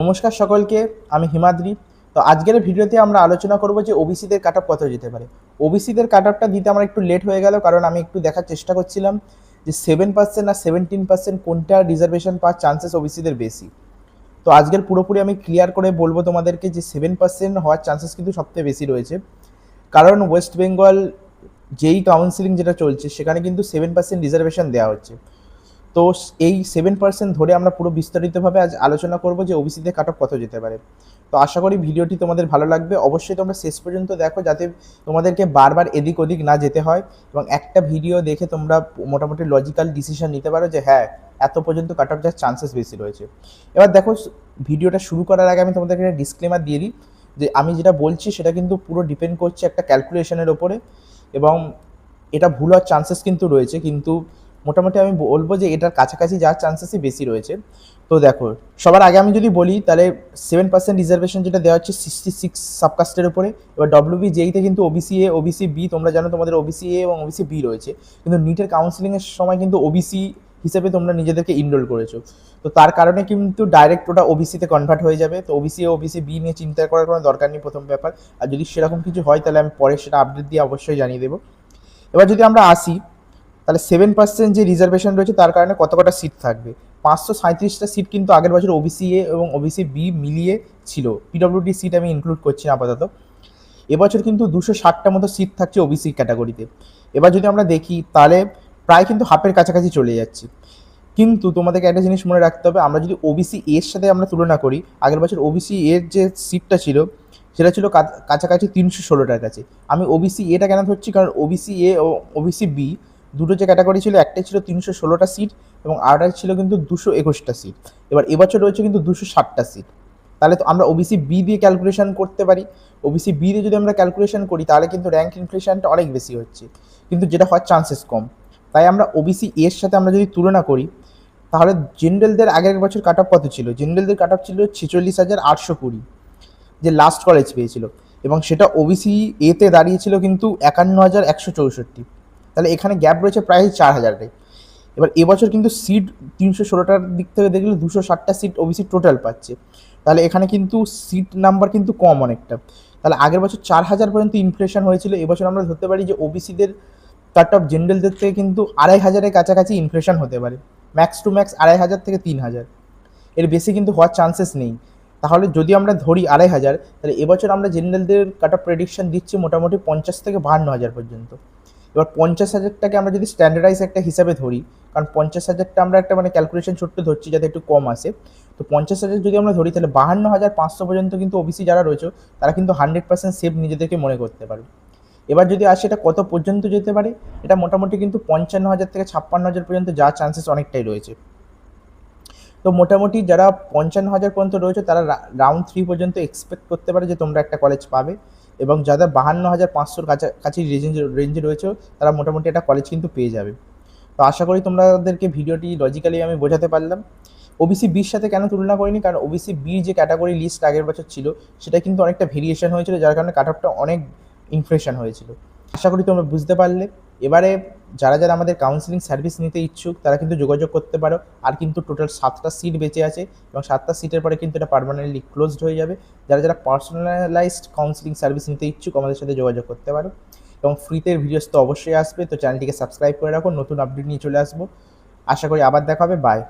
নমস্কার সকলকে, আমি হিমাদ্রি। তো আজকের ভিডিওতে আমরা আলোচনা করব যে ওবিসিদের কাট অফ কত যেতে পারে। ওবিসিদের কাট অফটা দিতে আমার একটু লেট হয়ে গেল, কারণ আমি একটু দেখার চেষ্টা করছিলাম যে 7% আর 17% কোনটা রিজার্ভেশন পাওয়ার চান্সেস ওবিসিদের বেশি। তো আজকের পুরোপুরি আমি ক্লিয়ার করে বলবো তোমাদেরকে যে 7% হওয়ার চান্সেস কিন্তু সবথেকে বেশি রয়েছে, কারণ ওয়েস্ট বেঙ্গল যেই কাউন্সিলিং যেটা চলছে সেখানে কিন্তু 7% রিজার্ভেশন দেওয়া হচ্ছে। তো এই 7% ধরে আমরা পুরো বিস্তারিতভাবে আজ আলোচনা করব যে ওবিসিতে কাট অফ কত যেতে পারে। তো আশা করি ভিডিওটি তোমাদের ভালো লাগবে। অবশ্যই তোমরা শেষ পর্যন্ত দেখো, যাতে তোমাদেরকে বারবার এদিক ওদিক না যেতে হয় এবং একটা ভিডিও দেখে তোমরা মোটামুটি লজিক্যাল ডিসিশন নিতে পারো যে হ্যাঁ, এত পর্যন্ত কাট অফ যাওয়ার চান্সেস বেশি রয়েছে। এবার দেখো, ভিডিওটা শুরু করার আগে আমি তোমাদেরকে একটা ডিসক্লেমার দিয়ে দিই যে আমি যেটা বলছি সেটা কিন্তু পুরো ডিপেন্ড করছে একটা ক্যালকুলেশনের ওপরে, এবং এটা ভুল হওয়ার চান্সেস কিন্তু রয়েছে, কিন্তু মোটামুটি আমি বলবো যে এটার কাছাকাছি যাওয়ার চান্সেসই বেশি রয়েছে। তো দেখো, সবার আগে আমি যদি বলি তাহলে 7% রিজার্ভেশন যেটা দেওয়া হচ্ছে 66 সাবকাস্টের উপরে। এবার ডব্লিউবি যেইতে কিন্তু ওবিসি এ, ওবিসি বি, তোমরা জানো তোমাদের ওবিসি এ এবং ওবিসি বি রয়েছে, কিন্তু নিটের কাউন্সিলিংয়ের সময় কিন্তু ওবিসি হিসেবে তোমরা নিজেদেরকে ইনরোল করেছো। তো তার কারণে কিন্তু ডাইরেক্ট ওটা ওবিসিতে কনভার্ট হয়ে যাবে। তো ওবিসি এ, ওবিসি বি নিয়ে চিন্তা করার কোনো দরকার নেই প্রথম ব্যাপার। আর যদি সেরকম কিছু হয় তাহলে আমি পরে সেটা আপডেট দিয়ে অবশ্যই জানিয়ে দেবো। এবার যদি আমরা আসি, তাহলে 7% যে রিজার্ভেশন রয়েছে তার কারণে কত কটা সিট থাকবে। 537টা সিট কিন্তু আগের বছর ওবিসি এ এবং ওবিসি বি মিলিয়ে ছিল, পিডব্লিউডি সিট আমি ইনক্লুড করছি না আপাতত। এবছর কিন্তু 260টা মতো সিট থাকছে ওবিসি ক্যাটাগরিতে। এবার যদি আমরা দেখি তাহলে প্রায় কিন্তু হাফের কাছাকাছি চলে যাচ্ছে। কিন্তু তোমাদেরকে একটা জিনিস মনে রাখতে হবে, আমরা যদি ওবিসি এর সাথে আমরা তুলনা করি, আগের বছর ওবিসি এর যে সিটটা ছিল সেটা ছিল কাছাকাছি 316টার কাছে। আমি ওবিসি এটা কেন ধরছি, কারণ ওবিসি এ ও ওবিসি বি দুটো যে ক্যাটাগরি ছিল, একটাই ছিল 316টা সিট এবং আরেকটা ছিল কিন্তু 221টা সিট। এবার এবছর রয়েছে কিন্তু 260টা সিট। তাহলে তো আমরা ওবিসি বি দিয়ে ক্যালকুলেশন করতে পারি। ওবিসি বি দিয়ে যদি আমরা ক্যালকুলেশন করি তাহলে কিন্তু র্যাঙ্ক ইনফ্লেশনটা অনেক বেশি হচ্ছে, কিন্তু যেটা হওয়ার চান্সেস কম। তাই আমরা ওবিসি এর সাথে আমরা যদি তুলনা করি, তাহলে জেনারেলদের আগের বছর কাট অফ কত ছিল? জেনারেলদের কাট অফ ছিল 46,820, যে লাস্ট কলেজ পেয়েছিল, এবং সেটা ওবিসি এতে দাঁড়িয়েছিল কিন্তু 51,164। তাহলে এখানে গ্যাপ রয়েছে প্রায় 4,000টাই। এবার এবছর কিন্তু সিট 316টার দিক থেকে দেখলে 260টা সিট ওবিসি টোটাল পাচ্ছে। তাহলে এখানে কিন্তু সিট নাম্বার কিন্তু কম অনেকটা। তাহলে আগের বছর 4,000 পর্যন্ত ইনফ্লেশন হয়েছিল, এবছর আমরা ধরতে পারি যে ওবিসিদের কাট অফ জেনারেলদের থেকে কিন্তু 2,500-এর কাছাকাছি ইনফ্লেশন হতে পারে। ম্যাক্স টু ম্যাক্স 2,500 থেকে 3,000, এর বেশি কিন্তু হওয়ার চান্সেস নেই। তাহলে যদি আমরা ধরি 2,500, তাহলে এবছর আমরা জেনারেলদের কাট অফ প্রেডিকশন দিচ্ছি মোটামুটি 50 থেকে 52,000 পর্যন্ত। এবার 50,000টাকে আমরা যদি স্ট্যান্ডার্ডাইজ একটা হিসাবে ধরি, কারণ 50,000টা আমরা একটা ক্যালকুলেশন ছোট্ট ধরছি যাতে একটু কম আসে। তো 50,000 যদি আমরা ধরি তাহলে 52,500 পর্যন্ত কিন্তু ওবিসি যারা রয়েছে তারা কিন্তু 100% সেফ নিজেদেরকে মনে করতে পারে। এবার যদি আসে এটা কত পর্যন্ত যেতে পারে, এটা মোটামুটি কিন্তু 55,000 থেকে 56,000 পর্যন্ত যাওয়ার চান্সেস অনেকটাই রয়েছে। তো মোটামুটি যারা 55,000 পর্যন্ত রয়েছে তারা রাউন্ড 3 পর্যন্ত এক্সপেক্ট করতে পারে যে তোমরা একটা কলেজ পাবে, এবং যাদের 52,500 কাছাকাছি রেঞ্জে রয়েছে তারা মোটামুটি একটা কলেজ কিন্তু পেয়ে যাবে। তো আশা করি তোমাদেরকে ভিডিওটি লজিক্যালি আমি বোঝাতে পারলাম। ওবিসি বির সাথে কেন তুলনা করিনি, কারণ ওবিসি বির যে ক্যাটাগরি লিস্ট আগের বছর ছিল সেটা কিন্তু অনেকটা ভেরিয়েশন হয়েছিল, যার কারণে কাট অফটা অনেক ইনফ্লেশন হয়েছিল। আশা করি তোমরা বুঝতে পারলে। এবারে যারা যারা আমাদের কাউন্সিলিং সার্ভিস নিতে ইচ্ছুক তারা কিন্তু যোগাযোগ করতে পারো। আর কিন্তু টোটাল 7টা সিট বেঁচে আছে, এবং 7টা সিটের পরে কিন্তু এটা পার্মানেন্টলি ক্লোজড হয়ে যাবে। যারা যারা পার্সোনালাইজড কাউন্সিলিং সার্ভিস নিতে ইচ্ছুক আমাদের সাথে যোগাযোগ করতে পারো, এবং ফ্রিতে ভিডিওস তো অবশ্যই আসবে। তো চ্যানেলটিকে সাবস্ক্রাইব করে রাখো, নতুন আপডেট নিয়ে চলে আসবো। আশা করি আবার দেখা হবে। বাই।